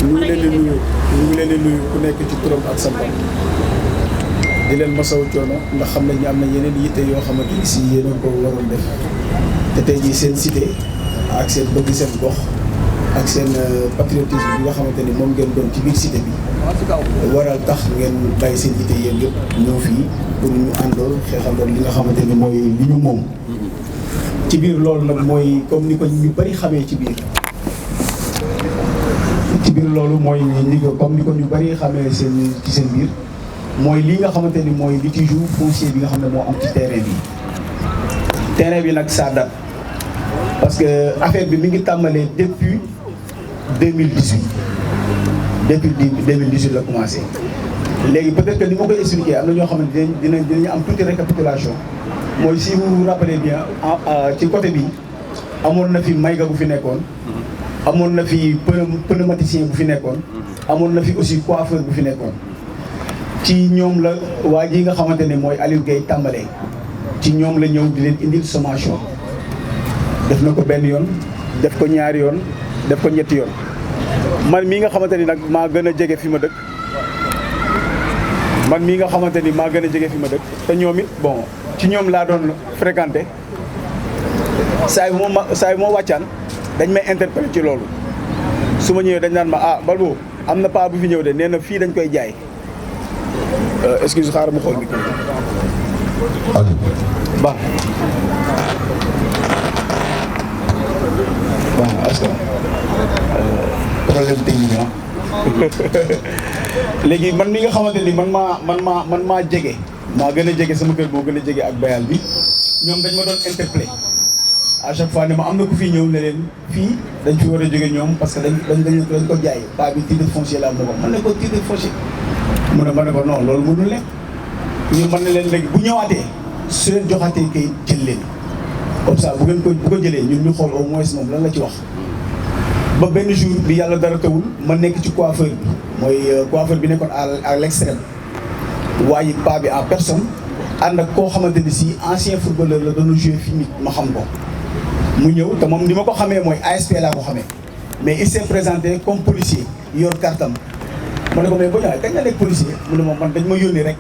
ñu ngi leen di nuyu ku nekk ci turam ak santam di leen masawu coono ndax xam nañ ne am na yeneen yitte yoo xamante ni si yéen a ko waroon def te tey jii seen cité ak seen bëgg seen gox ak seen patriotisme bi nga xamante ni moom ngeen doon ci biir cité bi waral tax ngeen bàyyi seen yitte yéen yëpp ñëw fii pour ñu àndoon xeexandoon li nga xamante ni mooy li ñu moom. ci biir loolu nag mooy comme ni ko ñu bari xamee ci biir loolu mooy ni ko comme ni ko ñu bari xamee ci seen biir mooy li nga xamante ni mooy litige foncier bi nga xam ne moo am ci terrain bi nag ça date parce que affaire bi mi ngi tàmbalee depuis 2018 la commencé léegi peut-être que ni ma koy expliquer am na ñoo xam ne dinañu am tuuti récapitulation mooy si vous vous rappelez bien ci côté bi amoon na fi mayga bu fi nekkoon amoon na fi pneumaticien bu fi nekkoon amoon na fi aussi coiffeur bu fi nekkoon ci ñoom la waa ji nga xamante ne mooy Aliou Gueye tàmbalee ci ñoom la ñëw di leen indil sommation def na ko benn yoon def ko ñaari yoon def ko ñetti yoon man mii nga xamante ni nag maa gën a jege fi ma dëkk te ñoom it bon ci ñoom laa doon fréquenté saa yi moo wàccaan dañ may interpellé ci loolu su ma ñëwee dañ naan ma Balbo am na paa bu fi ñëw de nee na fii dañ koy jaay excuse xaaral ma xool micro ba bon est-ce que problème technique léegi man mi nga xamante ni man maa jege maa gën a jege sama kër boo gën a jege ak bayal bi ñoom dañ ma doon interpellé à chaque fois ne ma am na ku fii ñëw ne leen fii dañ fi war a jóge ñoom parce que dañ ko jaay paa bi titre foncier la am na ko man ne ko titre foncier mu ne ma ne ko non loolu mënul nekk ñu mën na leen léegi bu ñëwaatee su leen joxaatee kayit jël leen comme ça bu ko jëlee ñun ñu xool au moins moom lan la ci wax. ba benn jour bi yàlla dara tawul ma nekk ci coiffeur bi mooy coiffeur bi nekkoon à l'extrême waaye paa bi en personne ànd ak koo xamante ni si ancien footballeur la doon jouer fii nit ma xam ko mu ñëw te moom ni ma ko xamee mooy ASP laa ko xamee mais il s'est présenté comme policier yor kartam ma ne ko mais boo ñëwee kañ nga nekk policier mu ne ma man dañ ma yónni rek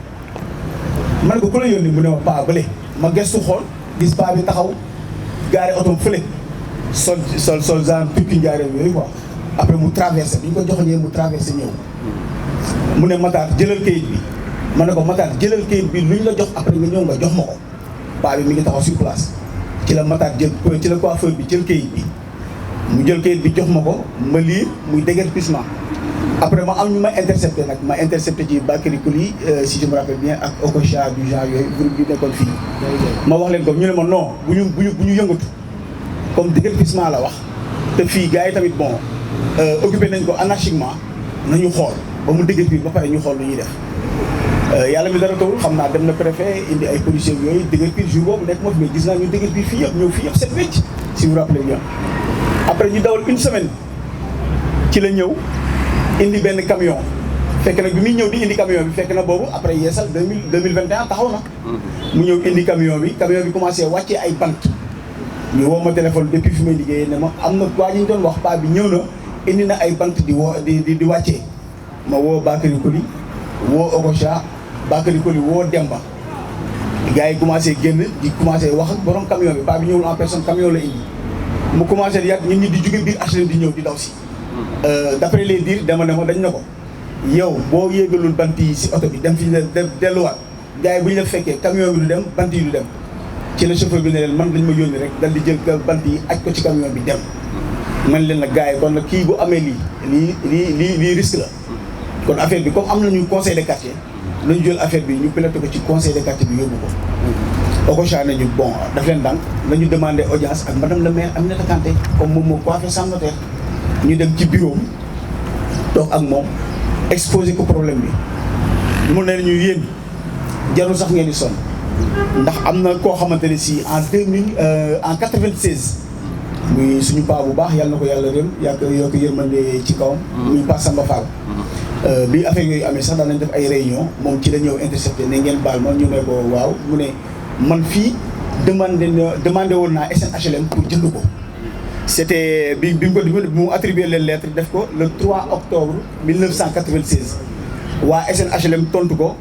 ma ne ko ku la yónni mu ne ma paa bële ma gestu xool gis paa bi taxaw gaare oto fële sol genre tukki njaareem yooyu quoi après mu traversé bi ñu ko joxoñee mu traversé ñëw mu ne Matar jëlal kayit bi ma ne ko Matar jëlal kayit bi lu ñu la jox après nga ñëw nga jox ma ko paa bi mi ngi taxaw sur place ci la Matar ci la coiffeur bi jël kayit bi mu jël kayit bi jox ma ko ma lire muy déguerpissement après ma am ñu ma intercepté nag ma intercepté ci Bakary Koli si je me rappelle bien ak Okocha du genre yooyu groupe bi nekkoon fii ma wax leen ko ñu ne ma non bu ñu yëngatu comme déguerpissement la wax te fii gars yi tamit bon occupé nañ ko anarchiquement nañu xool ba mu déguerpir ba pare ñu xool lu ñuy def yàlla mi dara tawul xam naa dem na préfet indi ay policiers yooyu déguerpir jour boobu nekk moo fi mais gis naa ñu déguerpir fii yëpp ñëw fii yëpp set wecc si vous rappelez bien après ñu dawal une semaine ci la ñëw indi benn camion fekk nag bi muy ñëw di indi camion bi fekk na boobu après yeesal 2021 taxaw na mu ñëw indi camion bi commencé wàccee ay bant ñu woo ma téléphone depuis fi may liggéeyee ne ma am na waa ñu doon wax paa bi ñëw na indi na ay bant di wàccee ma woo Bakary Koli woo Okocha Bakary Koli woo Demba gars yi commencé génn di commencé wax ak borom camion bi paa bi ñëwul en personne camion la indi mu commencé di yàgg nit ñi di jóge biir HLM di ñëw di daw si d'après les dires dama ne ma dañ na ko yow boo yéegalul bant yi si oto bi dem fi delluwaat gars yi bu ñu la fekkee camion bi du dem bant yi du dem ci la chauffeur bi ne leen man dañ ma yónni rek dal di jël bant yi aj ko ci camion bi dem man leen nag gars yi kon nag kii bu amee lii risque la kon affaire bi comme am nañu conseil de quartier lañu jël affaire bi ñu piloté ko ci conseil de quartier bi yóbbu ko Okocha nañu bon daf leen dànk nañu demandé audience ak madame le maire Aminata Kanté comme moom moo coiffé sans notaire ñu dem ci bureau toog ak moom exposé ko problème bi mu ne ñu yéen jarul sax ngeen di sonn ndax am na koo xamante ne si en 96 muy suñu paa bu baax yàlla na ko yàlla rëm yoo ko yërmande ci kawam muy Paa Samba Fall bi affaire yooyu amee sax daan nañ def ay réunion moom ci la ñëw intercepté ne ngeen baal ma ñu ne ko waaw mu ne man fii demandé woon naa SNHLM pour jënd ko c'était bi mu attribué les lettres def ko le 3 octobre 1996 waa SNHLM tontu ko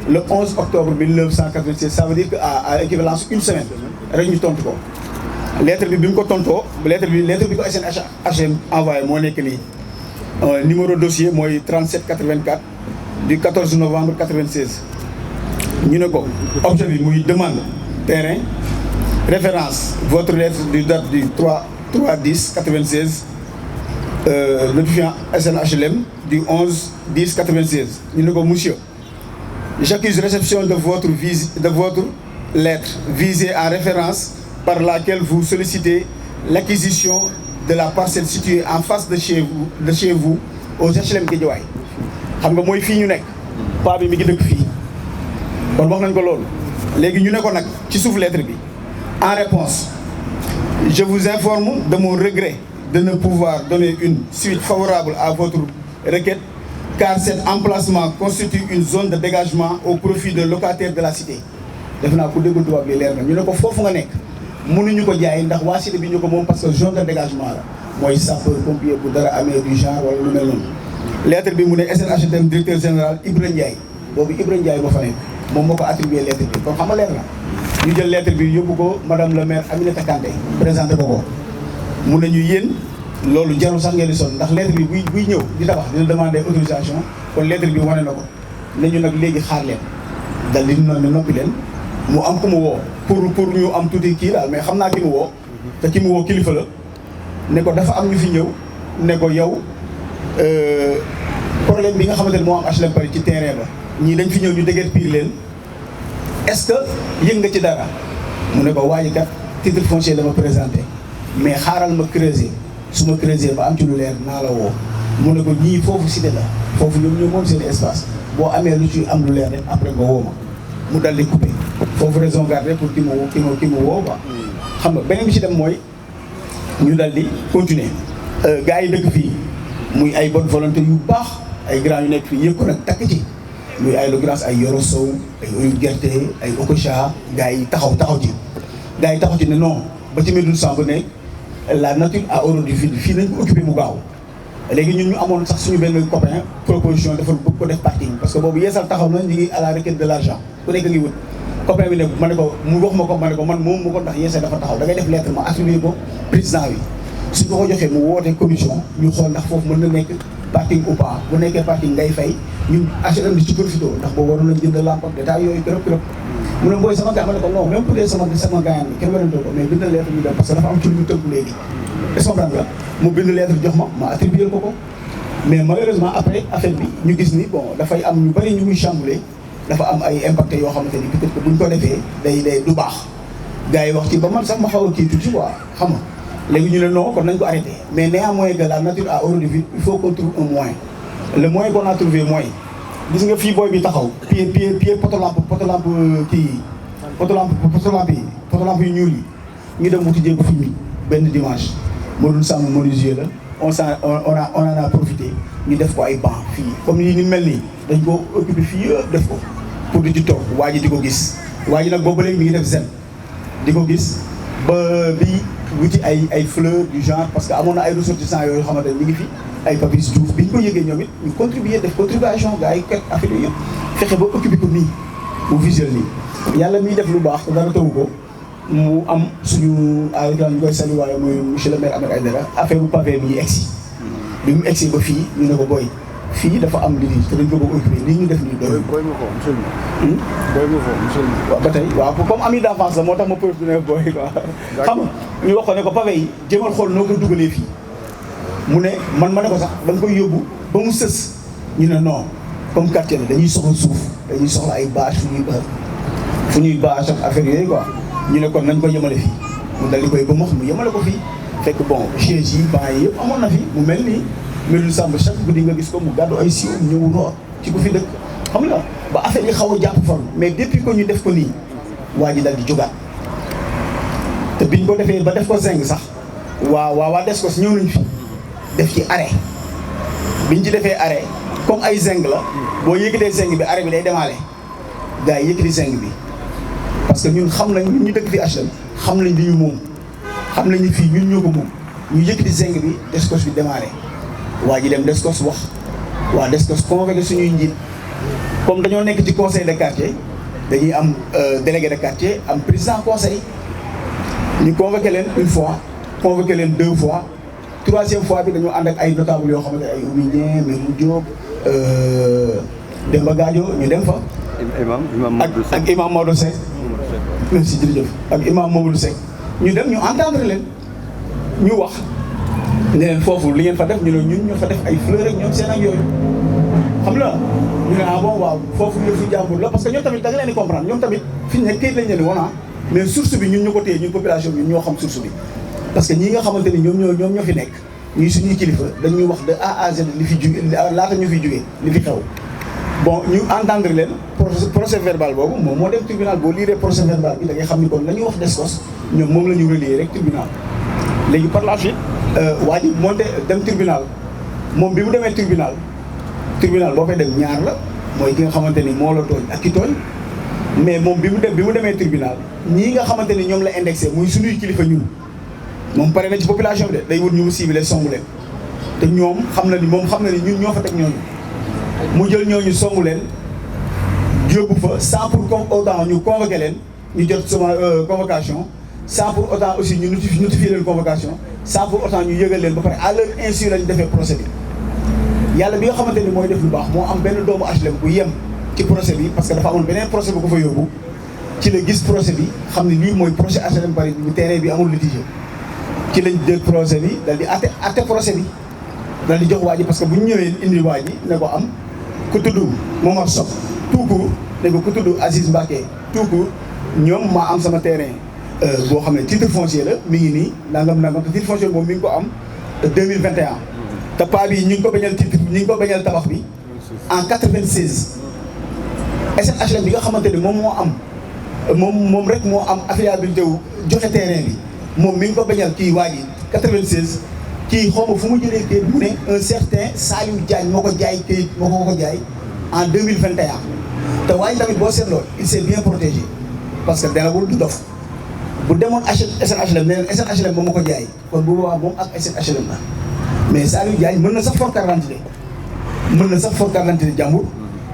le 11 octobre 1996 ça veut dire que à équivalence une semaine rek ñu tontu ko lettre bi mu ko tontoo lettre bi ko SNHLM envoyé moo nekk nii numéro dossier mooy 3784 du 14 novembre 96 ñu ne ko objet bi muy demande terrain référence votre lettre du date du 3/10 96 notifiant SNHLM du 11/10 96 ñu ne ko monsieur j'accuse réception de votre lettre visée en référence par laquelle vous sollicitez l'acquisition de la parcelle située en face de chez vous aux HLM Guédiawaye xam nga mooy fii ñu nekk paa bi mi ngi dëkk fii kon wax nañ ko loolu léegi ñu ne ko nag ci suuf lettre bi en réponse je vous informe de mon regret de ne pouvoir donner une suite favorable à votre requête car cet emplacement constitue une zone de dégagement au profit de locataires de la cité def naa ku déggul tubaab bi leer na ñu ne ko foofu nga nekk mënuñu ko jaay ndax waa cité bi ñu ko moom parce que zone de dégagement la mooy sapeur pompier bu dara amee du genre wala lu mel noonu lettre bi mu ne SNHLM directeur général Ibra Ndiaye boobu Ibra Ndiaye ba fa nekk moom moo ko attribué lettre bi kon xam nga leer na ñu jël lettre bi yóbbu ko madame le maire Aminata Kanté présenté ko mun nañu yéen loolu jarul sax ngeen di sonn ndax lettre bi buy ñëw di tabax dina demander autorisation kon lettre bi wane na ko nañu nag léegi xaar leen dal di ne noppi leen mu am ku mu woo pour ñu am tuuti kii daal mais xam naa ki mu woo te ki mu woo kilifa la ne ko dafa am ñu fi ñëw ne ko yow problème bi nga xamante ne moo am HLM Paris ci terrain ba ñii dañ fi ñëw ñu déggeet piir leen est-ce que yëg nga ci dara mu ne ko waaye kat titre foncier la ma présenté mais xaaral ma creuser su ma creuser ba am ci lu leer naa la woo mu ne ko ñii foofu cité la foofu ñoom moom seen espace boo amee lu ci am lu leer rek après nga woo ma mu dal di coupé foofu raison garder pour ki mu woo quoi xam nga beneen bi ci dem mooy ñu dal di continuer gars yi dëkk fii muy ay bonne volonté yu baax ay grand yu nekk fii yëpp ko nag takk ci muy ay l'occurrence ay Yoro Sow ay Oyu Gerte ay Okocha gars yi taxaw ci ne non ba ci Médoune Samb ne la nature a horreur du vide fii nañ ko occupé mu gaaw léegi ñun ñu amoon sax suñu benn copain proposition dafa bëgg ko def parking parce que boobu yeesal taxaw na ñu ngi à la requête de l'argent ku nekk ngi wut copain bi ne ma ne ko mu wax ma ko ma ne ko man moom mu ko ndax yeesal dafa taxaw da ngay def lettre ma attribué ko président bi suñ ko joxee mu woote commission ñu xool ndax foofu mën na nekk parking ou pas bu nekkee parking ngay fay ñun HLM di ci profité ndax boobu waroon nañ jënd lampe ak détail yooyu kërëb mu ne booy sama gars ma ne ko non même pour sama gars yi kenn warantoo ko mais bind lettre ñu dem parce que dafa am ci lu ñu tënku léegi est-ce que nga mu bind lettre jox ma attribué ko mais malheureusement après affaire bi ñu gis ni bon dafay am ñu bari ñu muy chamboulé dafa am ay impacté yoo xamante ni peut-être que buñ ko defee day du baax gars yi wax ci ba man sax ma xaw a kii tuuti quoi xam nga léegi ñu ne non kon nañ ko arrêté mais néanmoins que la nature a horreur du vide il faut qu'on trouve un moyen le moyen qu'on a trouvé mooy gis nga fii booy bi taxaw pied potolampe yu ñuul yi ñu dem wuti jéego fi benn dimanche moo doon sàmm menuisier la on en a profité ñu def ko ay banc fii comme ni mel nii dañ ko occupé fii yëpp def ko pour di ci toog waa ji di ko gis waa ji nag boobu léegi mi ngi def zen di ko gis ba bi wuti ay fleurs du genre parce que amoon na ay ressortissants yooyu xamante ne mi ngi fi ay Papis Diouf bi ñu ko yëgee ñoom it ñu contribuer def contribution gars yi kat affaire yooyu yëpp fexe ba occupé ko nii mu visuel nii yàlla miy def lu baax te dara tawu ko mu am suñu ñu koy saluer waaye mooy monsieur le maire Ahmed Aïdara affaire bu pavé bi egsi bi mu egsi ba fii ñu ne ko booy fii dafa am lii te dañ ko bëgg occupé lii ñu def nii doy booy ma foofu monsieur le maire waaw ba tey waaw comme ami d'enfance la moo tax ma profité ne booy quoi xam nga ñu wax ko ne ko pavé yi jëmal xool noo ko dugalee fii mu ne man ma ne ko sax da nga koy yóbbu ba mu sës ñu ne non comme quartier la dañuy soxla suuf dañuy soxla ay bâche fu ñuy bâche ak affaire yooyu quoi ñu ne kon nañ ko yemale fii mu dal di koy ba mu yemale ko fii fekk bon chaise yi banc yi yëpp amoon na fi mu mel nii Médoune Samb chaque guddi nga gis ko mu gàddu ay siwo ñëw noor ci ku fi dëkk xam nga ba affaire yi xaw a jàpp fan mais depuis que ñu def ko nii waa ji dal di jógaat te biñ ko defee ba def ko zinc sax waa Descos ñëw nañ fi def ci arrêt biñ ci defee arrêt comme ay zinc la boo yëkkatee zinc bi arrêt bi day demaale gars yi yëkkati zinc bi parce que ñun xam nañ ñun ñu dëkk fi HLM xam nañ li ñu moom xam nañ ni fii ñun ñoo ko moom ñu yëkkati zinc bi Descos bi démarré waa ji dem Descos wax waa Descos convoqué suñuy njiit comme dañoo nekk ci conseil de quartier dañuy am délégué de quartier am président conseil ñu convoqué leen une fois convoqué leen 2 fois 3e fois bi dañoo ànd ak ay notables yoo xamante ne ay Oumy Dieng Merou Diop Demba Gadio ñu dem fa. ak imam Maodo Seck. merci jërëjëf ak imam Maodo Seck ñu dem ñu entendre leen ñu wax ne leen foofu li ngeen fa def ñu ne ñun ñoo fa def ay fleurs rek ñoom seen ak yooyu xam la ñu ne ah bon waaw foofu yëfu jàmbur la parce que ñoom tamit da nga leen di comprendre ñoom tamit fi ñu nekk kayit lañ leen di wana mais source bi ñun ñu ko téye ñun population bi ñun ñoo xam source bi parce que ñi nga xamante ni ñoom ñoo fi nekk ñuy suñuy kilifa dañuy wax de A à Z li fi jóge laata ñu fiy jógee li fi xew bon ñu entendre leen procès verbal boobu moom moo dem tribunal boo liiree procès verbal bi da ngay xam ni kon la ñuy wax Descos ñoom moom la ñu relier rek tribunal léegi par la suite waa ji monté dem tribunal moom bi mu demee tribunal boo fay dem ñaar la mooy ki nga xamante ni moo la tooñ ak ki tooñ mais moom bi mu demee tribunal ñii nga xamante ni ñoom la indexé muy suñuy kilifa ñun moom pare na ci population bi de day wut ñu mu ciblé songu leen te ñoom xam na ni ñun ñoo fa teg ñooñu mu jël ñooñu songu leen yóbbu fa sans pour autant ñu convoqué leen ñu jot sama convocation sans pour autant aussi ñu notifier leen convocation sans pour autant ñu yëgal leen ba pare à leur insu lañ defee procès bi yàlla bi nga xamante ni mooy def lu baax moo am benn doomu HLM bu yem ci procès bi parce que dafa amoon beneen procès bu ko fa yóbbu ci la gis procès bi xam ne lii mooy procès HLM Paris bu terrain bi amul litige ci lañ jël procès bi dal di atte procès bi dal di jox waa ji parce que bu ñu ñëwee indi waa ji ne ko am ku tudd Momar Sock tout court ne ko ku tudd Aziz Mbacké tout court ñoom maa am sama terrain boo xam ne titre foncier la mi ngi nii nangam te titre foncier moom mi ngi ko am 2021 te paa bi ñu ngi ko bañal tabax bi en 96 SNHLM bi nga xamante ni moom moo am moom rek moo am affiliabilité wu joxe terrain bi moom mi ngi ko bañal kii waa ji 96 kii xaw ma fu mu jëlee kayit mu ne un certain Saliou Diagne moo ko jaay kayit moo ko jaay en 2021 te waaye tamit boo seetloo il s'est bien protégé parce que denagul du dof bu demoon SNHLM ne leen SNHLM moom moo ko jaay kon bu boobaa moom ak SNHLM la mais Saliou Diagne mën na sax for carte d'identité jàmbur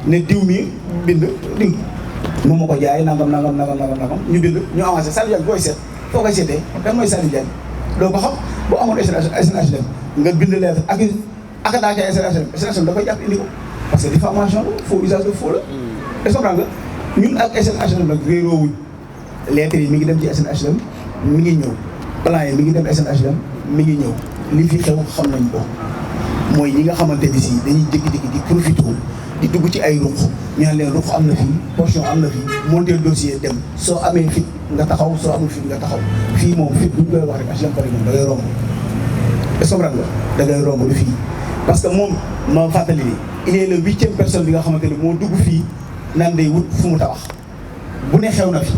ne diw mi bind diw moom moo ko jaay nangam ñu bind ñu avancé Saliou Diagne booy seet foo koy seetee kan mooy Saliou Diagne doo ko xam boo amoon SNHLM nga bind lettre ak daakay SNHLM da koy jàpp indi ko parce que diffamation la faux usage de faux la est-ce que nga ñun ak SNHLM nag réeroowuñ lettres yi mi ngi dem ci SNHLM mi ngi ñëw plan yi mi ngi dem SNHLM mi ngi ñëw li fi xew xam nañ ko mooy ñi nga xamante ni si dañuy jékki-jékki di profité di dugg ci ay ruq ñu naan leen ruq am na fii portion am na fii monter dossier dem soo amee fit nga taxaw soo amul fit nga taxaw fii moom fit bu ñu koy wax rek HLM Paris moom da ngay romb est-ce que da ngay romb du fii parce que moom ma fàttali ni il est le 8e personne bi nga xamante ni moo dugg fii naan day wut fu mu tabax bu ne xew na fi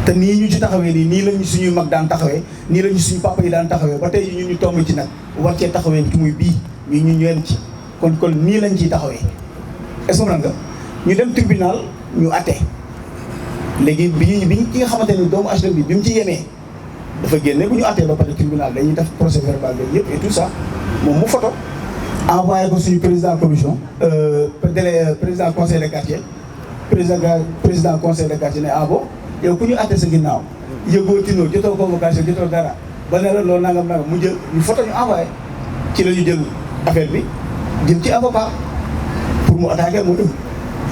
te nii ñu ci taxawee nii lañu suñuy mag daan taxawee nii lañu suñu papa yi daan taxawee ba tey ñu tomb ci nag war cee taxawee ci muy bii ñu yem ci kon nii lañ ciy taxawee est-ce que nga ñu dem tribunal ñu atte léegi bi ki nga xamante ni doomu HLM bi mu ci yemee dafa génne bu ñu attee ba pare tribunal dañuy def procès verbal bi yëpp et tout ça moom mu photo envoyé ko suñu président commission président conseil de quartier président conseil de quartier ne ah bon yow ku ñu atte sa ginnaaw yëgoo tinoo jotoo convocation jotoo dara ba ne la loolu nangam mu jël ñu photo ñu envoyé ci la ñu jël affaire bi jël ci avocat pour mu attaquer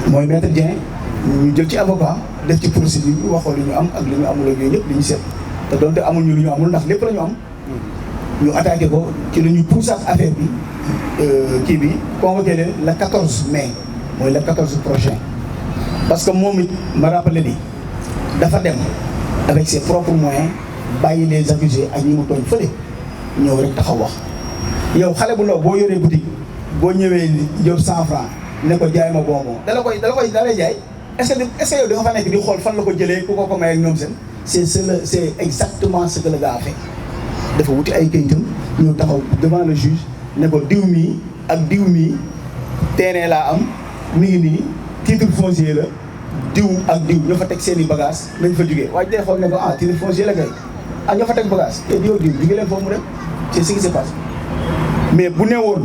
mooy maître Dieng ñu jël ci avocat def ci procédure bi waxoo li ñu am ak li ñu amul ak yooyu yëpp li ñu seet te donte amul ñu lu ñu amul ndax lépp la ñu am ñu attaqué ko ci la ñu poussaat affaire bi kii bi convoqué leen le 14 mai mooy le 14 prochain parce que moom it ma rappelé ni dafa dem avec ses propres moyens bàyyi les accusés ak ñi mu tooñ fële ñëw rek taxaw wax yow xale bu ndaw boo yoree boutique boo ñëwee yor 100 francs ne ko jaay ma bonbon da lay jaay est-ce que yow da nga fa nekk di xool fan la ko jëlee ku ko may ak ñoom seen c'est exactement ce que le gars a fait dafa wuti ay kayitam ñëw taxaw devant le juge ne ko diw mii ak diw mii terrain laa am mi ngi nii titre foncier la diw ak diw ñoo fa teg seen i bagage nañ fa jugee waaye day xool ne ko titre foncier la kay ñoo fa teg bagage te diw ak diw jugee leen foofu mu dem c'est ce qui se passe mais bu ne woon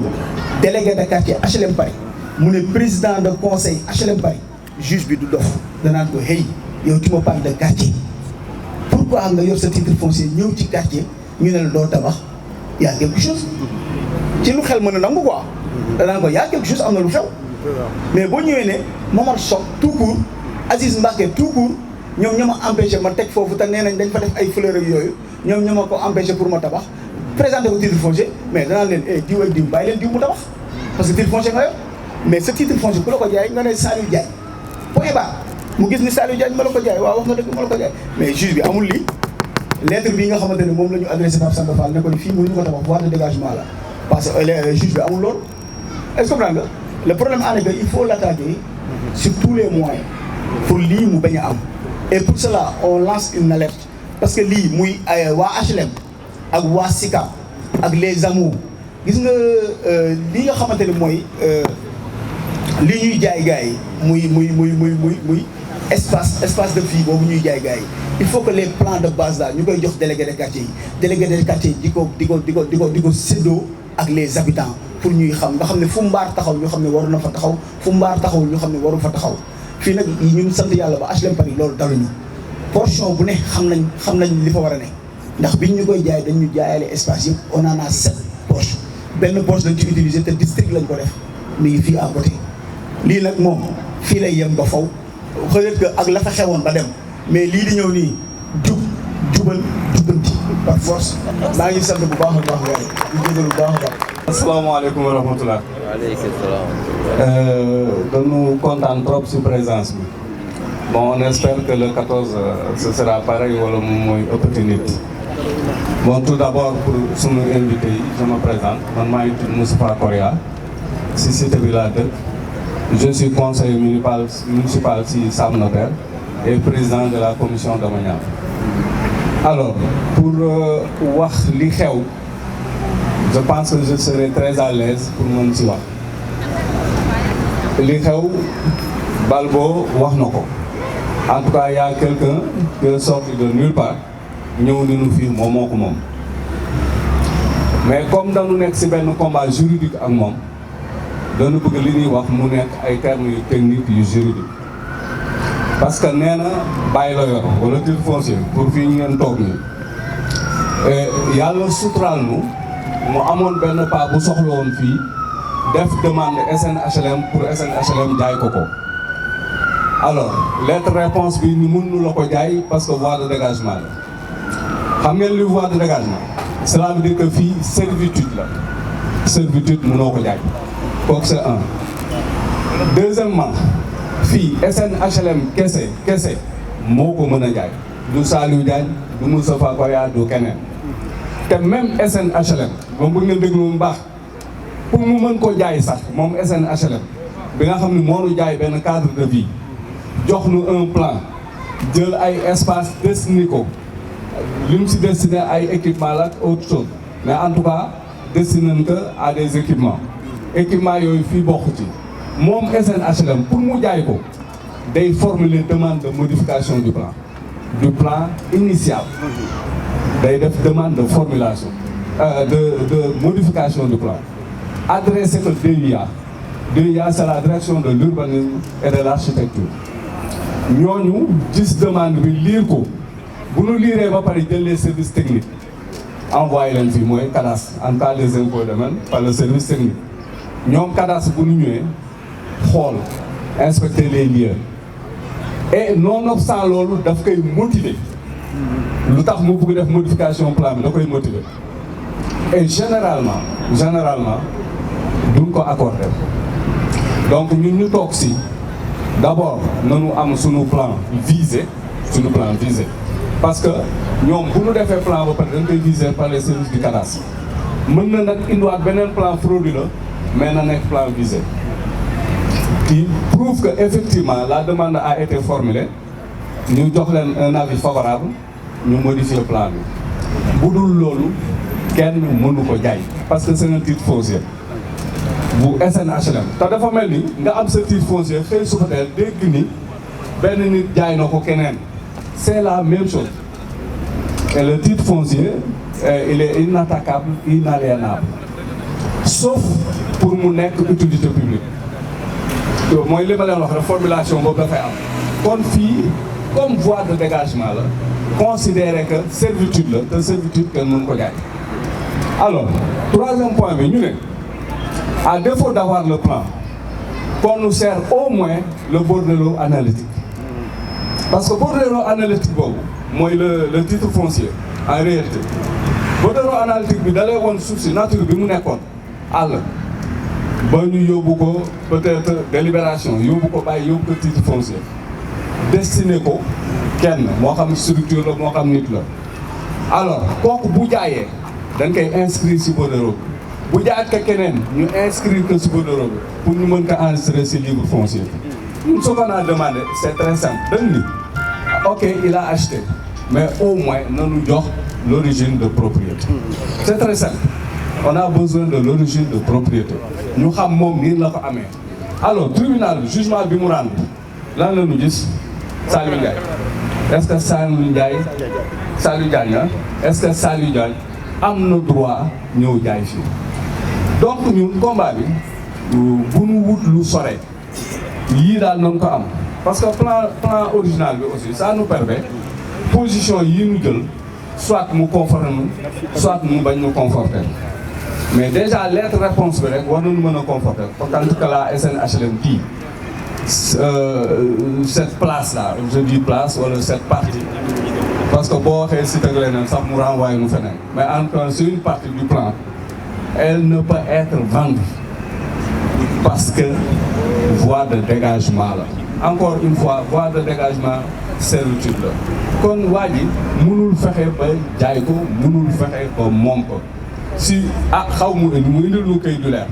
délégué de quartier HLM Paris mu ne président de conseil HLM Paris juge bi du dof danaan ko hey yow tu me parles de quartier pourquoi nga yor sa titre foncier ñëw ci quartier ñu ne la doo tabax y a quelque chose ci lu xel mën a nangu quoi danaan ko y a quelque chose am na lu xew mais boo ñëwee ne Momar Sock tout court Aziz Mbacké tout court ñoom ñoo ma empêché ma teg foofu te nee nañ dañ fa def ay fleurs ak yooyu ñoom ñoo ma ko empêché pour ma tabax présenté ko titre foncier mais danaan leen diw ak diw bàyyi leen diw mu tabax parce que titre foncier nga yor mais ce titre foncier ku la ko jaay nga ne Saliou Diagne point barre mu gis ni Saliou Diagne ma la ko jaay waaw wax nga dëgg ma la ko jaay mais juge bi amul lii lettre bi nga xamante ne moom la ñu adressé Pape Samba Fall ne ko ni fii mënuñu ko tabax voie de dégagement la parce que juge bi amul loolu est-ce que comprendre nga le problème en est que il faut l'attaquer sur tous les moyens pour lii mu bañ a am et pour cela on lance une alerte parce que lii muy waa HLM ak waa SICAP ak les amours gis nga li nga xamante ne mooy li ñuy jaay gars yi muy espace de vie boobu ñuy jaay gars yi il faut que les plans de base là ñu koy jox délégué de quartier yi délégué de quartier yi di ko séddoo ak les habitants pour ñuy xam nga xam ne fu mbaar taxaw ñu xam ne waru na fa taxaw fu mbaar taxawul ñu xam ne waru fa taxaw fii nag ñun sant yàlla ba HLM Paris loolu daluñu portion bu ne xam nañ li fa war a ne ndax biñ ñu koy jaay dañ ñu jaayale espace yëpp on en a 7 poches benn poche lañ ci utiliser te district lañ ko def mi ngi fii à côté lii nag moom fii lay yem ba faw peut-être que ak la fa xewoon ba dem mais lii di ñëw nii jubal jubbanti par force maa ngi sant bu baax a baax waaye di jégalu bu baax a baax. asalaamaaleykum wa rahmatulah. waaleykum salaam. dañu kontaan trop si présence bi. bon on espère que le 14 ce sera pareil wala moom mooy ëppati nit. bon tout d'abord pour sunu invité yi je me présente man maa ngi tudd Moustapha Koria si cité bi laa dëkk. Je suis conseiller municipal si Sam Notaire et président de la commission domaniale. Alors, pour wax li xew, je pense que je serai très à l'aise pour mën si wax. Li xew, Balbo wax na ko. En tout cas, il y a quelqu'un qui est sorti de nulle part, ñëw ni nu fii moom moo ko moom. Mais comme dañu nekk si benn combat juridique ak moom, dañu bëgg li ñuy wax mu nekk ay termes yu techniques yu juridique parce que nee na bàyyi la yor wala titre foncier pour fii ñu ngeen toog nii yàlla suturaal nu mu amoon benn pas bu soxla woon fii def demande SNHLM pour SNHLM jaay ko. Alors lettre réponse bi ni mën nu la ko jaay parce que voie de dégagement la xam ngeen li voie de dégagement cela veut dire que fii servitude la servitude mënoo ko jaay. Donc c'est un. Deuxièmement, fii SNHLM kese moo ko mën a jaay du Saliou Diagne du Moustapha Koria du keneen te même SNHLM moom bu ngeen déglu mu baax pour mu mën ko jaay sax moom SNHLM bi nga xam ne moo nu jaay benn cadre de vie jox nu un plan jël ay espace destiné ko li mu si destiné ay équipement la ak autre chose mais en tout cas destiné nañ ko à des équipements. Équipement yooyu fii bokk ci moom SNHLM pour mu jaay ko day formuler demande de modification du plan initial day def demande de formulation de modification du plan adressé ko DIA c'est la direction de l'urbanisme et de l'architecture ñooñu gis demande bi lire ko bu ñu liree ba pare jël les services techniques envoyé leen fii mooy cadastre en cas des impôts et domaines par le service technique ñoom cadastre bu ñu ñëwee xool inspecter les lieux et nonobstant loolu daf koy motiver lu tax mu bëgg def modification plan bi da koy motiver et généralement duñ ko accorder donc ñun ñu toog si d'abord nañu am suñu plan visé parce que ñoom bu ñu defee plan ba pare dañ koy visé par les services du cadastre mën na nag indiwaat beneen plan frauduleux mais na nekk plan visé qui prouve que effectivement la demande a été formulée ñu jox leen un avis favorable ñu modifier plan bi bu dul loolu kenn mënu ko jaay parce que c'est un titre foncier bu SNHLM te dafa mel ni nga am sa titre foncier xëy suba teel dégg ni benn nit jaay na ko keneen c'est la même chose et le titre foncier il est inattaquable, inaliénable, sauf pour mu nekk utilité publique. mooy li ma leen wax rek formulation boobu dafay am kon fii comme voie de dégagement la considérer que servitude la te servitude kenn mënu ko jaay. alors troisième point bi ñu ne à défaut d'avoir le plan qu'on nous sert au moins le bordereau analytique parce que bordereau analytique boobu mooy le titre foncier en réalité bordereau analytique bi da lay woon suuf si nature bi mu nekkoon àll ba ñu yóbbu ko peut-être délibération yóbbu ko bàyyi yóbbu ko titre foncier destiné ko kenn moo xam structure la moo xam nit la alors kooku bu jaayee dañ koy inscrire ci bordereau bi bu jaayaat ko keneen ñu inscrire ko ci bordereau bi pour ñu mën ko enregistrer ci livre foncier ñun ce qu'on a demandé c'est très simple dañ ni ok il a acheté mais au moins nañu jox l'origine de propriété c'est très simple on a besoin de l'origine de propriété ñu xam moom nii la ko amee alors tribunal bi jugement bi mu rendre lan la ñu gis Saliou Ndiaye est-ce que Saliou Diagne est-ce que Saliou Diagne am na droit ñëw jaay fii donc ñun combat bi bu nu wut lu sore yii daal nañ ko am parce que plan original bi aussi ça nous permet position yii ñu jël soit mu conforter soit mu bañ ñu conforter mais déjà lettre réponse bi rek war nañu mën a conforter parce que en tout cas la SNHLM kii cette place là je dis place wala cette partie parce que boo waxee si tëg leneen sax mu renvoyer nu feneen mais en tout cas c'est une partie du plan elle ne peut être vendue parce que voie de dégagement la encore une fois voie de dégagement servitude la kon waa ji mënul fexe ba jaay ko mënul fexe ba moom ko si xaw mu indil nu kay du leer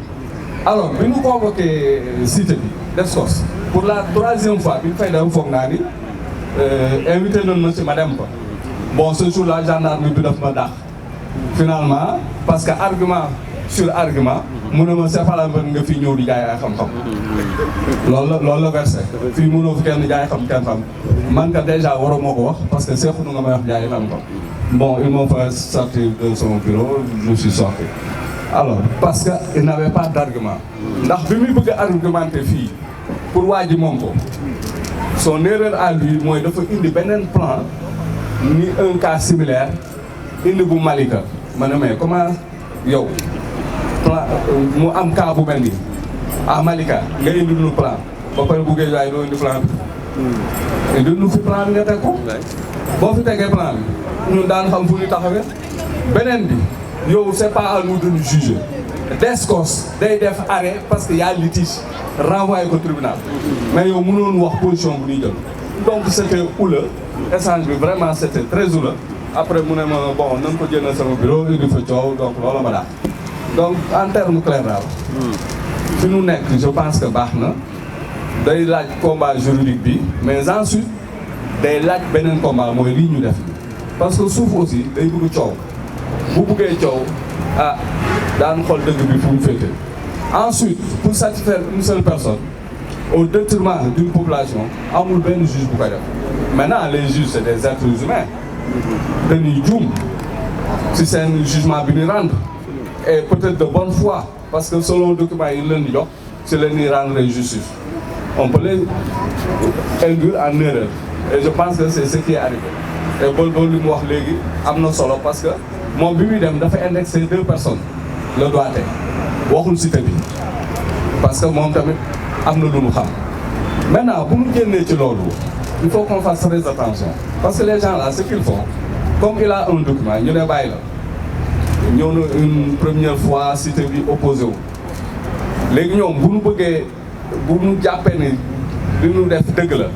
alors bi ñu convoqué cité bi Descos pour la troisième fois bi ñu fay dem foog naa ni invité nañ ma si ma dem ko bon ce jour-là gendarme bi daf ma dàq finalement parce que argument sur argument mu ne ma sefala nga fii ñëw di jaay ay xam-xam loolu la versé fii mënoo fi kenn jaay xam man ka déjà waroo moo ko wax parce que seexu nu nga may wax jaay xam-xam bon ils m'ont fait sortir de son bureau je suis sorti alors parce que il n'avait pas d'argument ndax bi muy bëgg a argumenté fii pour waa ji moom ko son erreur à lui mooy dafa indi beneen plan ni un cas similaire indi bu Malika ma ne mais comment yow plan mu am cas bu mel nii à Malika nga indi lu plan ba pare bu Guédiawaye doo indi plan bi indi lu fi plan bi nga teg ko boo fi tegee plan bi ñun daan xam fu ñu taxawee beneen bi yow c'est pas à nous de nous juger Descos day def arrêt parce que y a litige renvoyé ko tribunal mais yow mënoon wax position bu ñuy jël donc c'était houleux échange bi vraiment c'était très houleux après mu ne ma bon nañ ko jël sama bureau indi fa coow donc loolu ma daal donc en terme clair daal fi nu nekk je pense que baax na day laaj combat juridique bi mais ensuite day laaj beneen combat mooy lii ñu def parce que suuf aussi day bëgg coow bu bëggee coow daan xool dëgg bi fu mu féete ensuite pour satisfaire une seule personne au détriment d'une population amul benn juge bu koy def maintenant les juges c'est des êtres humains dañuy juum si seen jugement bi ñu rendre et peut-être de bonne foi parce que selon document yi leen di jox si leen ñuy rendre justice on peut les induire en erreur et je pense que c'est ce qui est arrivé et bool li mu wax léegi am na solo parce que moom bi muy dem dafa indexé 2 personnes le doigté waxul cité bi parce que moom tamit am na lu mu xam maintenant bu ñu génnee ci loolu il faut qu'on fasse très attention parce que les gens là ce qu'ils font comme il a un document ñu ne bàyyi la ñëw na une première fois cité bi opposé wu léegi ñoom bu ñu bëggee bu ñu jàppee ni li ñu def dëgg la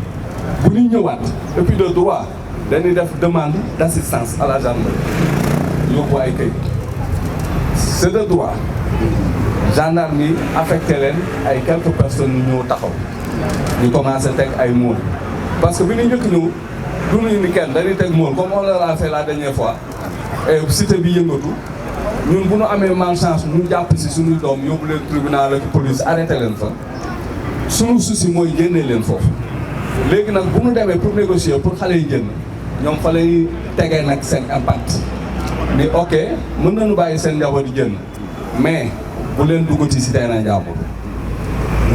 bu ñu ñëwaat et puis de droit dañuy def demande d'assistance à la gendarmerie yóbbu ay kayit c'est de droit gendarme yi affecté leen ay quelques personnes ñu ñëw taxaw ñu commencé teg ay mool parce que bi ñu njëkk ñëw du ñu indi kenn dañuy teg mool comme on l'a fait la dernière fois et cité bi yëngatu ñun bu ñu amee malchance ñu jàpp si suñuy doom yóbbu leen tribunal ak police arrêté leen fa suñu souci mooy génnee leen foofu léegi nag bu ñu demee pour négocier pour xale yi génn ñoom fa lay tegee nag seen impact ni ok mën nañu bàyyi seen njaboot di génn mais bu leen duggati si terrain jàmbur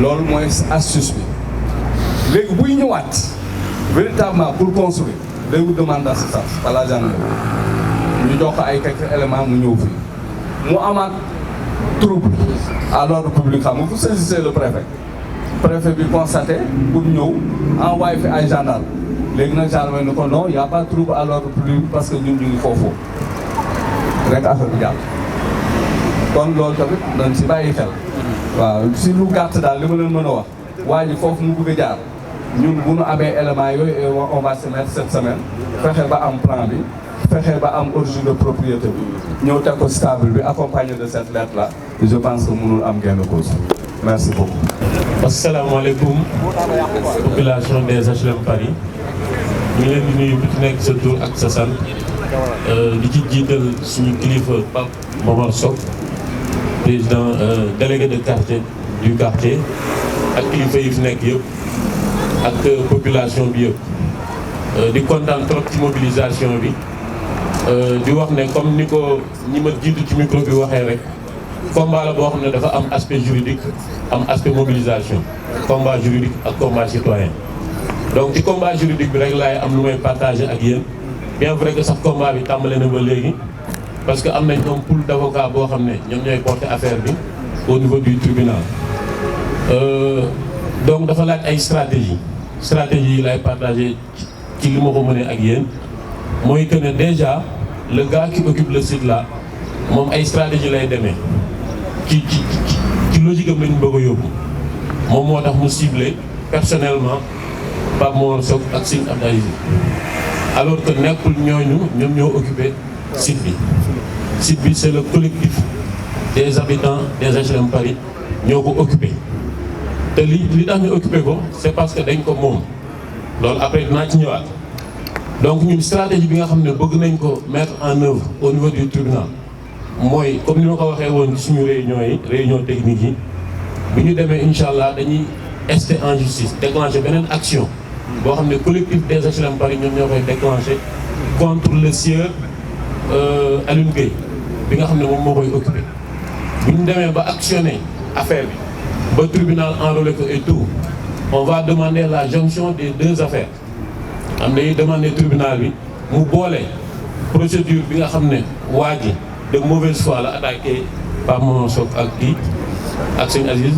loolu mooy astuce bi léegi buy ñëwaat véritablement pour construire day wut demande d'assistance par la gendarmerie ñu jox ko ay quelques éléments mu ñëw fii mu amaat trouble à l'ordre public xam nga vous saisissez le préfet bi constaté pour ñëw envoyé fi ay gendarme léegi nag gendarme ne ko non y a pas de trouble à l'ordre public parce que ñun ñu ngi foofu rek affaire bi jàll kon loolu tamit dañ si bàyyi xel waaw si lu gàtt daal li ma leen mën a wax waa ji foofu mu bëgg a jaar ñun bu ñu amee éléments yooyu on va se mettre cette semaine fexe ba am plan bi fexe ba am origine de propriété bi ñëw teg ko stable bi accompagné de cette lettre là je pense que mënul am gain de cause merci beaucoup. asalaamaaleykum population des HLM Paris ñu ngi leen di nuyu bu ci nekk sa tur ak sa sant di ci jiital suñu kilifa Pape Momar Sock président délégué de quartier du quartier ak kilifa yi fi nekk yëpp ak population bi yëpp di kontaan trop ci mobilisation bi di wax ne comme ni ko ñi ma jiitu ci micro bi waxee rek combat la boo xam ne dafa am aspect juridique am aspect mobilisation combat juridique ak combat citoyen donc ci combat juridique bi rek laay am lu may partager ak yéen bien vrai que sax combat bi tàmbale na ba léegi parce que am nañ un pool d'avocats boo xam ne ñoom ñooy porter affaire bi au niveau du tribunal donc dafa laaj ay stratégie yi lay partager ci li ma ko mënee ak yéen mooy que ne déjà le gars qui occupe le site là moom ay stratégie lay demee ci logique am lañu bëgg a yóbbu moom moo tax mu ciblé personnellement Pape Momar Sock ak Serigne Abdou Aziz alors que nekkul ñooñu ñoom ñoo occupé site bi c'est le collectif des habitants des HLM Paris ñoo ko occupé te li tax ñu occupé ko c'est parce que dañ ko moom loolu après dinaa ci ñëwaat donc ñun stratégie bi nga xam ne bëgg nañ ko mettre en œuvre au niveau du tribunal mooy comme ni ma ko waxee woon ci suñu réunion technique yi bi ñu demee incha allah dañuy ester en justice déclencher beneen action boo xam ne collectif des HLM Paris ñoom ñoo koy déclencher contre le sieur Alioune Gueye bi nga xam ne moom moo koy occupé bu ñu demee ba actionner affaire bi ba tribunal enrôlé ko et tout on va demander la jonction des deux affaires am nañuy demander tribunal bi mu boole procédure bi nga xam ne waa ji de mauvaise foi la attaqué Pape Momar Sock ak kii ak Serigne Aziz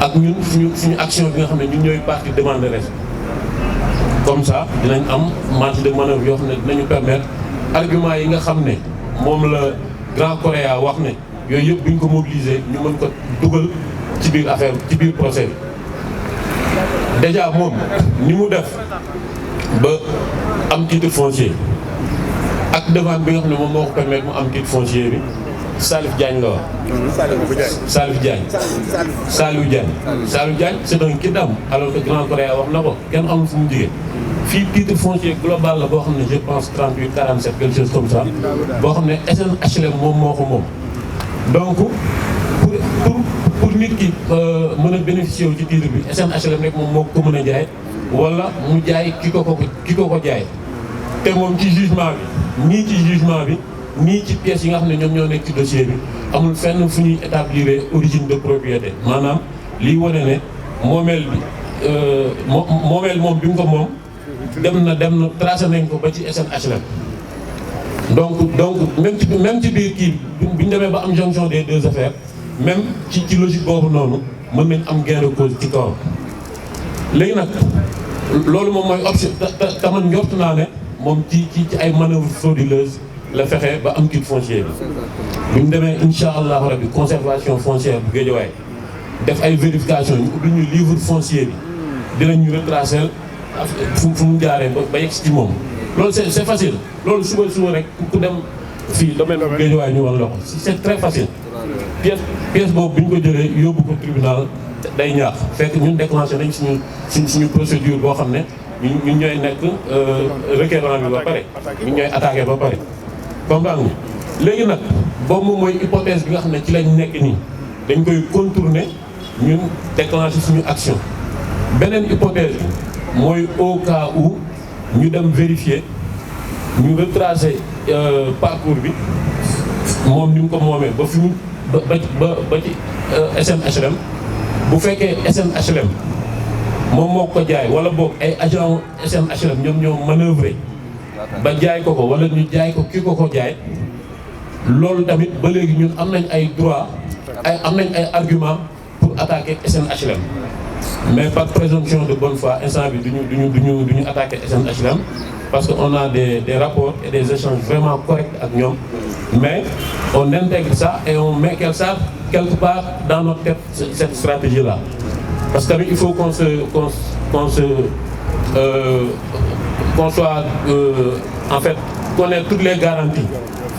ak ñun suñu action bi nga xam ne ñun ñooy partie demande de respect comme ça dinañ am marge de manœuvre yoo xam ne dinañu permettre argument yi nga xam ne moom la Grand Corée wax ne yooyu yëpp bu ñu ko mobiliser ñu mën ko dugal ci biir affaire ci biir procès bi déjà moom ni mu def ba am titre foncier ak demande bi nga xam ne moom moo ko permettre mu am titre foncier bi Salif Diagne la wax. Salif Diagne c'est un kidam alors que Grand Corée wax na ko kenn amul fu mu jigee fii titre foncier global la boo xam ne je pense 38 47 quelque chose comme ça boo xam ne SNHLM moom moo ko moom donc pour nit ki mën a bénéficier wu ci titre bi SNHLM rek moom moo ko mën a jaay wala mu jaay ki ko jaay te moom ci jugement bi nii ci pièces yi nga xam ne ñoom ñoo nekk ci dossier bi amul fenn fu ñuy établir origine de propriété maanaam liy wane ne moomeel bi moom bi mu ko moom dem na tracé nañ ko ba ci SNHLM donc même ci biir kii bi ñu demee ba am jonction des deux affaires même ci logique boobu noonu mën nañ am gain de cause ci kawam léegi nag loolu moom mooy option te man njort naa ne moom ci ay manœuvres frauduleuses la fexe ba am titre foncier bi ñu demee incha allahu rabbi conservation foncière bu Guédiawaye def ay vérification ñu ubbi ñu livre foncier bi dinañ ñu retracer fu mu jaaree ba yegg ci moom loolu c'est facile loolu suba rek ku dem fii domaine bu Guédiawaye ñu wan la ko c'est très facile pièce boobu bi ñu ko jëlee yóbbu ko tribunal day ñaax fekk ñun déclenché nañ suñu procédure boo xam ne ñun ñooy nekk requérant bi ba pare ñun ñooy attaqué ba pare comprendre nga léegi nag boobu moom mooy hypothèse bi nga xam ne ci lañ nekk nii dañ koy contourner ñun déclencher suñu action beneen hypothèse bi mooy au cas où ñu dem vérifier ñu retracer parcours bi moom ni mu ko moomee ba fi mu ba ci SNHLM bu fekkee SNHLM moom moo ko jaay wala boog ay agent SNHLM ñoom ñoo manœuvrer ba jaay ko ko wala ñu jaay ko kii ko jaay loolu tamit ba léegi ñun am nañ ay droit am nañ ay argument pour attaquer SNHLM mais par présomption de bonne foi instant bi duñu attaquer SNHLM parce que on a des rapports et des échanges vraiment corrects ak ñoom mais on intègre ça et on met ça quelque part dans notre tête cette stratégie là parce que il faut qu'on soit en fait qu'on ait toutes les garanties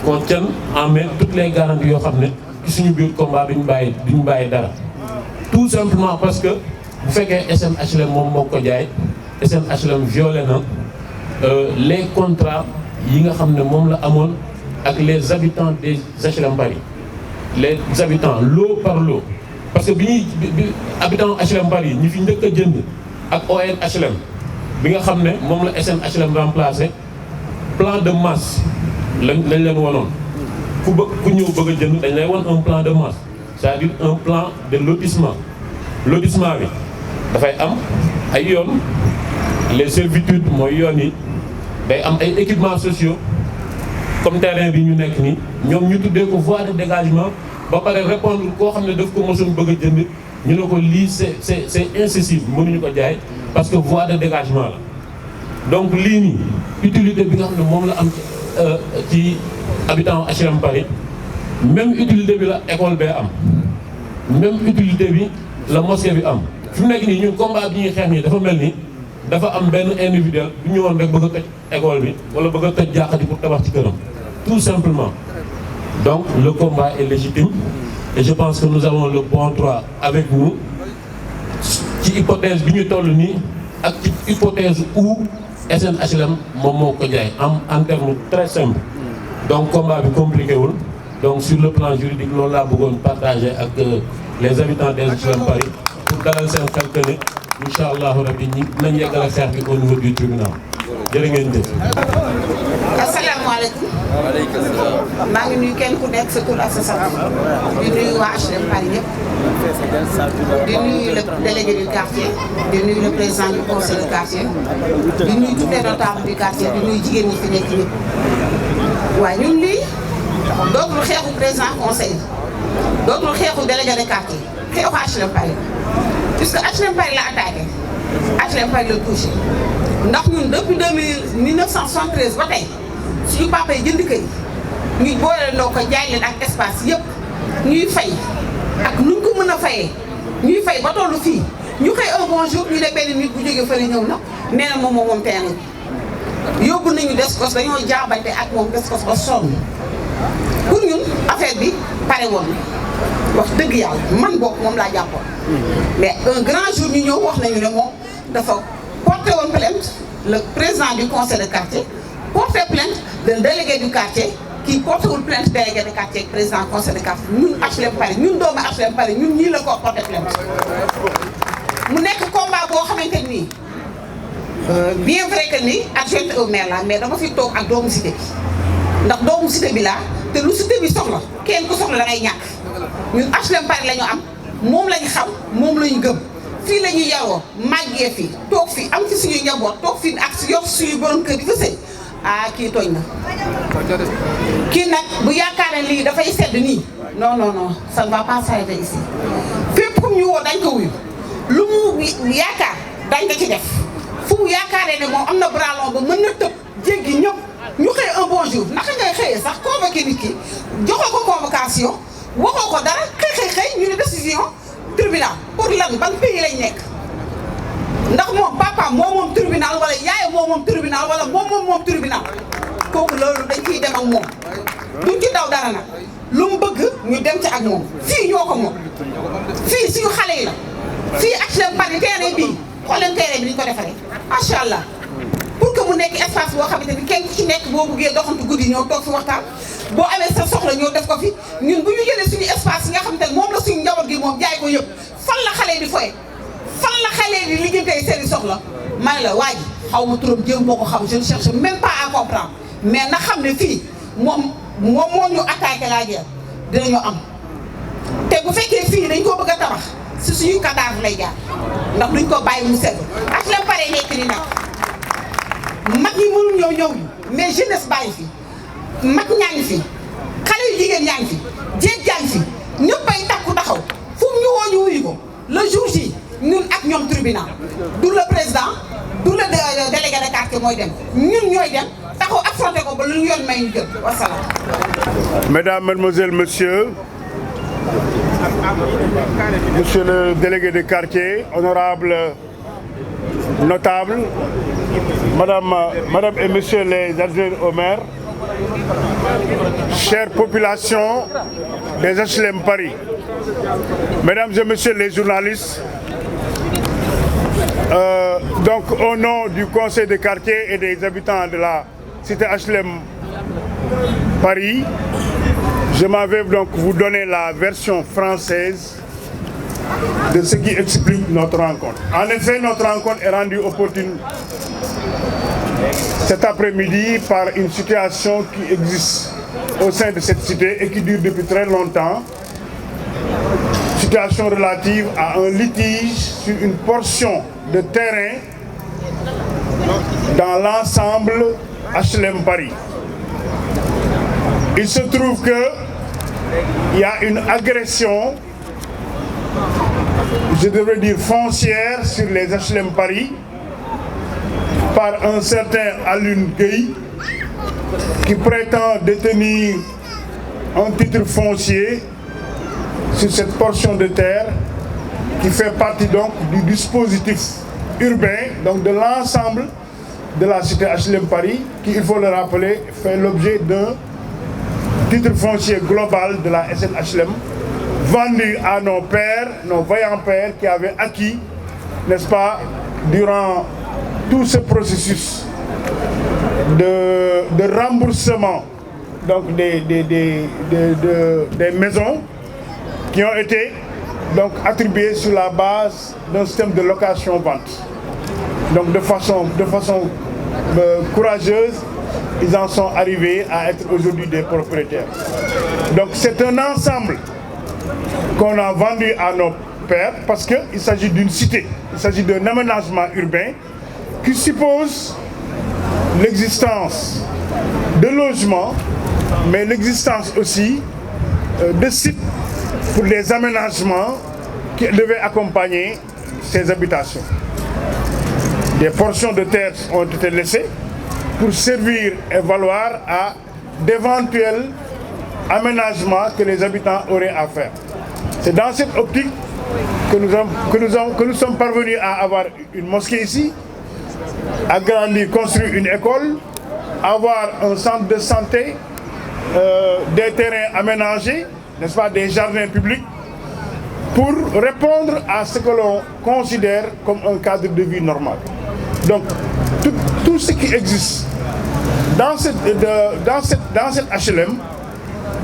qu'on tienne en main toutes les garanties yoo xam ne ci suñu biir combat duñu bàyyi dara tout simplement parce que bu fekkee SNHLM moom moo ko jaay SNHLM violé na les contrats yi nga xam ne moom la amoon ak les habitants des HLM Paris les habitants lot par lot parce que bi habitants HLM Paris ñi fi njëkk a jënd ak ONHLM bi nga xam ne moom la SNHLM remplacé plan de masse lañ leen wanoon ku ñëw bëgg a jënd dañ lay wan un plan de masse c'est-à-dire un plan de lotissement bi dafay am ay yoon les servitudes mooy yoon yi day am ay équipements sociaux comme terrain bi ñu nekk nii ñoom ñu tuddee ko voie de dégagement ba pare répondre koo xam ne daf ko mosoon bëgg a jënd ñu ne ko lii c'est incessible mënuñu ko jaay parce que voie de dégagement la donc lii nii utilité bi nga xam ne moom la am ci habitant HLM Paris même utilité bi la école bee am même utilité bi la mosquée bi am fi mu nekk nii ñun combat bi ñuy xeex nii dafa mel ni dafa am benn individuel bu ñëwoon rek bëgg a tëj école bi wala bëgg a tëj jàkka ji pour tabax ci këram tout simplement donc le combat est légitime et je pense que nous avons le bon droit avec nous ci hypothèse bi ñu toll nii ak ci hypothèse où SNHLM moom moo ko jaay en termes très simple donc combat bi compliqué wul donc sur le plan juridique loolu laa bëggoon partager ak les habitants des HLM Paris pour dalal seen xel que ne incha allahu rabbi ñi nañ yeggale xeex bi au niveau du tribunal jërë ngeen jëf. asalaamaaleykum. waaleykum salaam. maa ngi nuyu kenn ku nekk sa tur ak sa sant di nuyu waa HLM Paris yëpp di nuyu le délégué du quartier di nuyu le président du conseil de quartier di nuyu tous les notables du quartier di nuyu jigéen ñi fi nekk ñëpp waaye ñun lii dootul xeexu président conseil dootul xeexu délégué de quartier xeexu HLM Paris puisque HLM Paris la attaqué HLM Paris la touché ndax ñun depuis 1973 ba tey suñu papa yi jënd kër ñuy boole ndoo ko jaay leen ak espace yëpp ñuy fay ak nuñ ko mën a fayee ñuy fay ba tollu fii ñu xëy un bon jour ñu ne benn nit bu jógee fële ñëw na nee na moom terrain bi yóbbu nañu Descos dañoo jaabante ak moom Descos ba sonn pour ñun affaire bi pare woon wax dëgg yàlla man bokk moom laa jàppoon mais un grand jour ñu ñëw wax nañu ne moom dafa porté woon plainte le président du conseil de quartier porté plainte le délégué du quartier qui porté wul plainte délégué de quartier président conseil de quartier ñun HLM Paris ñun doomu HLM Paris ñun ñii la ko porté plainte mu nekk combat boo xamante nii bien vrai que ni adjointe au maire la mais dama fi toog ak doomu cité bi ndax doomu cité bi laa te lu cité bi soxla kenn ku soxla da ngay ñàkk ñun HLM Paris la ñu am moom la ñu xam moom la ñu gëm fii la ñu yaroo màggee fi toog fi am fi suñuy njaboot toog fi ak yor suñu borom kër di fa sëy kii tooñ na kii nag bu yaakaar ne lii dafay sedd nii non ça ne va pas s'arrêter ici fépp fu ñu woo dañ ko wuyu lu mu yaakaar dañ ko ci def fu mu yaakaaree ne moom am na bralon ba mën na tëb jéggi ñëpp ñu xëy un bon jour naka ngay xëyee sax convoqué nit ki joxoo ko convocation waxoo ko dara xëy ñu ne décision tribunal pour lan ban pays lañ nekk ndax moom papa moom tribunal wala yaay moom tribunal wala moom tribunal kooku loolu dañ ciy dem ak moom duñ ci daw dara nag lu mu bëgg ñu dem ci ak moom fii ñoo ko moom fii suñu xale yi la fii HLM Paris terrain bii xool leen terrain bi ni ñu ko defaree macha allah pour que mu nekk espace boo xamante ni kenn ku ci nekk boo buggee doxantu guddi ñëw toog fi waxtaan boo amee sa soxla ñëw def ko fi ñun bu ñu jëlee suñu espace yi nga xamante ne moom la suñu njaboot gi moom jaay ko yëpp fan la xale di foye fan la xale di liggéeyee seen i soxla may la waa ji xaw ma turam jéem boo ko xam je ne cherche même pas à comprendre mais na xam ne fii moom moo ñu attaqué la guerre dinañu am te bu fekkee fii dañ ko bëgg a tabax si suñu cadavre lay jaar ndax duñ ko bàyyi mu sedd ak la pare nekk ni nag mag ñi mënul ñëw mais jeunesse bàyyi fi mag ñaa ngi fi xale yu jigéen ñaa ngi fi jéeg jaa ngi fi ñëppay takku taxaw fu mu ñu woo ñu wuyu ko le jour J ñun ak ñoom tribunal du le président du le délégué de quartier mooy dem ñun ñooy dem taxaw affronté ko ba lu ñu yoon may ñu jël wasalaam. Mesdames, Mademoiselles, Messieurs, Monsieur le délégué de quartier, honorables notables, Madame et Messieurs les adjoints au maire, chère population des HLM Paris, Mesdames et Messieurs les journalistes, donc au nom du conseil de quartier et des habitants de la cité HLM Paris, je m'en vais donc vous donner la version française de ce qui explique notre rencontre. En effet, notre rencontre est rendue opportune cet après-midi par une situation qui existe au sein de cette cité et qui dure depuis très longtemps. Situation relative à un litige sur une portion de terrain dans l'ensemble HLM Paris. Il se trouve qu'il y a une agression, je devrais dire foncière, sur les HLM Paris par un certain Alioune Gueye qui prétend détenir un titre foncier sur cette portion de terre qui fait partie donc du dispositif urbain, donc de l'ensemble de la cité HLM Paris, qui, il faut le rappeler, fait l'objet d'un titre foncier global de la SNHLM, vendu à nos pères, nos vaillants pères qui avaient acquis, n'est-ce pas, durant tout ce processus de remboursement donc des maisons qui ont été donc attribuées sur la base d'un système de location-vente. Donc de façon courageuse, ils en sont arrivés à être aujourd'hui des propriétaires. Donc c'est un ensemble qu'on a vendu à nos pères parce qu'il s'agit d'une cité, il s'agit d'un aménagement urbain qui suppose l'existence de logements, mais l'existence aussi de sites pour les aménagements qui devaient accompagner ces habitations. Des portions de terre ont été laissées pour servir et valoir à d'éventuels aménagements que les habitants auraient à faire. C'est dans cette optique que nous sommes parvenus à avoir une mosquée ici, agrandir, construire une école, avoir un centre de santé, des terrains aménagés, n'est-ce pas, des jardins publics, pour répondre à ce que l'on considère comme un cadre de vie normal. Donc, tout ce qui existe dans cette HLM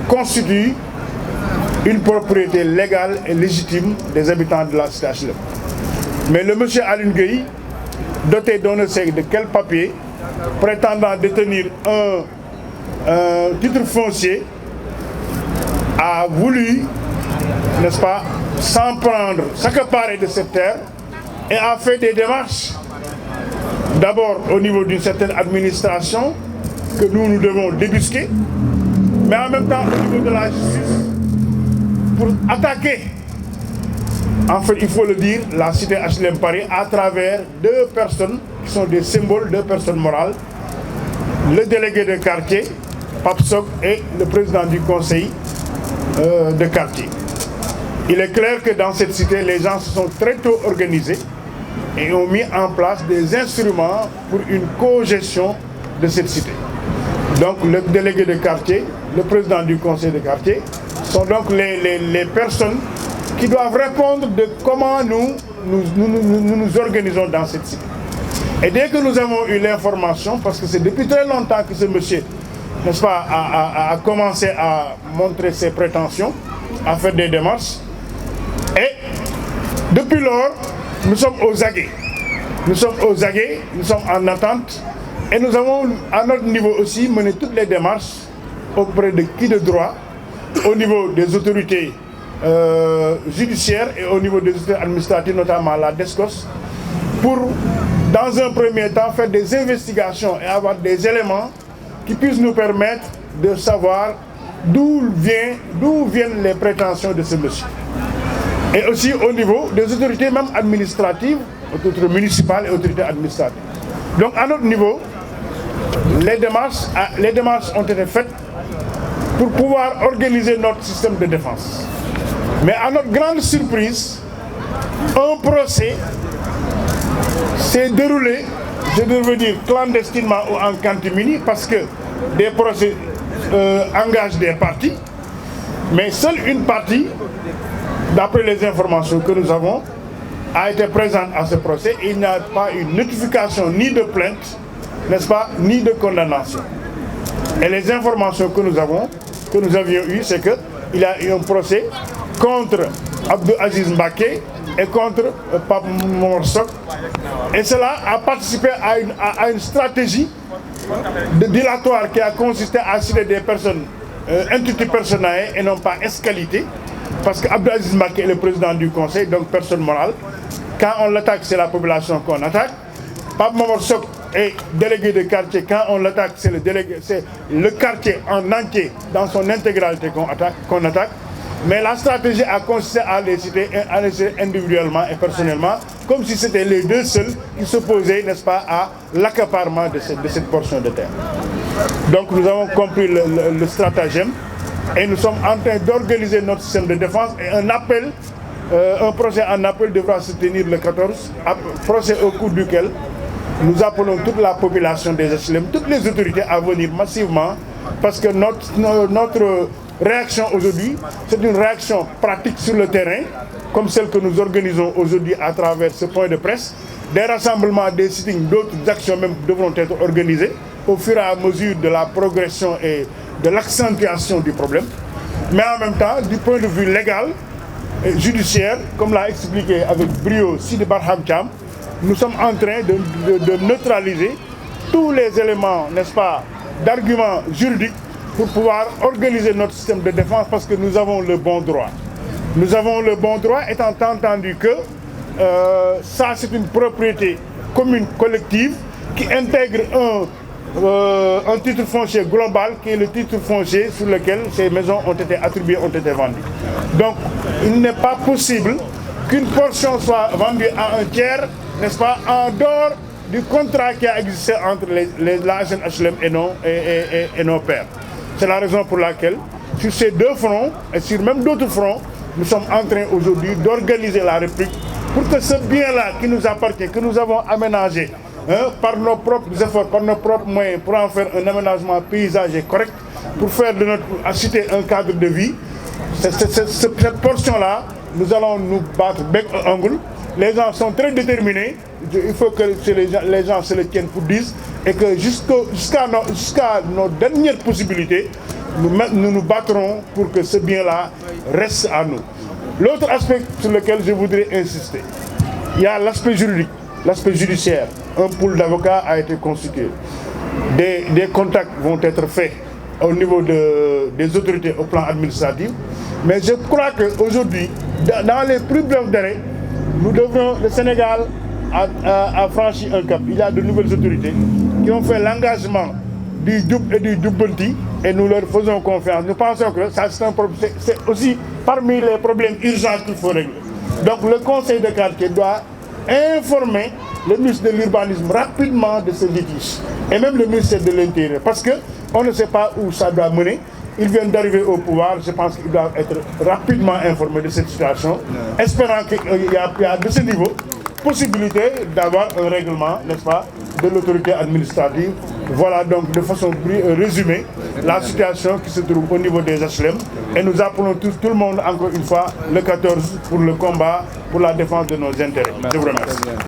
constitue une propriété légale et légitime des habitants de la cité HLM. Mais le monsieur Alioune Gueye, doté d'on ne sait de quel papier, prétendant détenir un titre foncier, a voulu, n'est-ce pas, s'en prendre, s'accaparer de cette terre et a fait des démarches, d'abord au niveau d'une certaine administration que nous devons débusquer, mais en même temps au niveau de la justice pour attaquer, en fait il faut le dire, la cité HLM Paris à travers deux personnes qui sont des symboles, deux personnes morales, le délégué de quartier, Pape Sok, et le président du conseil de quartier. Il est clair que dans cette cité, les gens se sont très tôt organisés et ont mis en place des instruments pour une co-gestion de cette cité. Donc le délégué de quartier, le président du conseil de quartier, sont donc les personnes qui doivent répondre de comment nous organisons dans cette cité. Et dès que nous avons eu l'information, parce que c'est depuis très longtemps que ce monsieur, n'est-ce pas, a commencé à montrer ses prétentions, à faire des démarches, et depuis lors, nous sommes aux aguets. Nous sommes aux aguets, nous sommes en attente, et nous avons à notre niveau aussi mené toutes les démarches auprès de qui de droit, au niveau des autorités judiciaires et au niveau des autorités administratives, notamment la DSCOS, pour, dans un premier temps, faire des investigations et avoir des éléments qui puissent nous permettre de savoir d'où viennent les prétentions de ce monsieur. Et aussi au niveau des autorités même administratives, autorités municipales et autorités administratives. Donc à notre niveau, les démarches ont été faites pour pouvoir organiser notre système de défense. Mais à notre grande surprise, un procès s'est déroulé, je devrais dire clandestinement ou en catimini, parce que des procès engagent des parties, mais seule une partie, d'après les informations que nous avons, a été présente à ce procès. Il n'y a pas eu notification ni de plainte, n'est-ce pas, ni de condamnation. Et les informations que nous avions eues, c'est qu'il y a eu un procès contre Abdou Aziz Mbaké et contre Pape Momar Sok. Et cela a participé à une stratégie de dilatoire qui a consisté à citer des personnes intitulées personnelles et non pas escalité. Parce qu'Abdou Aziz Mbaké est le président du conseil, donc personne morale. Quand on l'attaque, c'est la population qu'on attaque. Pape Momar Sok est délégué de quartier. Quand on l'attaque, c'est le quartier en entier, dans son intégralité qu'on attaque. Mais la stratégie a consisté à les citer individuellement et personnellement, comme si c'était les deux seuls qui s'opposaient, n'est-ce pas, à l'accaparement de cette portion de terre. Donc nous avons compris le stratagème et nous sommes en train d'organiser notre système de défense et un procès en appel devra se tenir le 14, procès au cours duquel nous appelons toute la population des HLM, toutes les autorités à venir massivement, parce que notre réaction aujourd'hui, c'est une réaction pratique sur le terrain, comme celle que nous organisons aujourd'hui à travers ce point de presse. Des rassemblements, des sittings, d'autres actions même devront être organisées au fur et à mesure de la progression et de l'accentuation du problème. Mais en même temps, du point de vue légal et judiciaire, comme l'a expliqué avec brio Sidi Barham Thiam, nous sommes en train de neutraliser tous les éléments, n'est-ce pas, d'arguments juridiques pour pouvoir organiser notre système de défense, parce que nous avons le bon droit. Nous avons le bon droit, étant entendu que ça c'est une propriété commune collective qui intègre un titre foncier global qui est le titre foncier sur lequel ces maisons ont été attribuées, ont été vendues. Donc il n'est pas possible qu'une portion soit vendue à un tiers, n'est-ce pas, en dehors du contrat qui a existé entre la SNHLM et nos pairs. C'est la raison pour laquelle, sur ces deux fronts, et sur même d'autres fronts, nous sommes en train aujourd'hui d'organiser la réplique pour que ce bien-là qui nous appartient, que nous avons aménagé par nos propres efforts, par nos propres moyens, pour en faire un aménagement paysager correct, pour faire de notre cité un cadre de vie, cette portion-là, nous allons nous battre bec et ongle. Les gens sont très déterminés, il faut que les gens se le tiennent pour 10 et que jusqu'à nos dernières possibilités, nous nous battrons pour que ce bien-là reste à nous. L'autre aspect sur lequel je voudrais insister, il y a l'aspect juridique, l'aspect judiciaire. Un pool d'avocats a été constitué. Des contacts vont être faits au niveau des autorités au plan administratif. Mais je crois qu'aujourd'hui, dans les plus brefs délais, le Sénégal a franchi un cap. Il y a de nouvelles autorités qui ont fait l'engagement du Djoub et du Djoubbanti et nous leur faisons confiance. Nous pensons que ça c'est aussi parmi les problèmes urgents qu'il faut régler. Donc le conseil de quartier doit informer le ministre de l'Urbanisme rapidement de ce litige et même le ministère de l'Intérieur, parce qu'on ne sait pas où ça doit mener. Ils viennent d'arriver au pouvoir, je pense qu'ils doivent être rapidement informés de cette situation, espérant qu'il y a de ce niveau possibilité d'avoir un règlement, n'est-ce pas, de l'autorité administrative. Voilà donc de façon résumée la situation qui se trouve au niveau des HLM. Et nous appelons tout le monde encore une fois le 14 pour le combat, pour la défense de nos intérêts. Je vous remercie.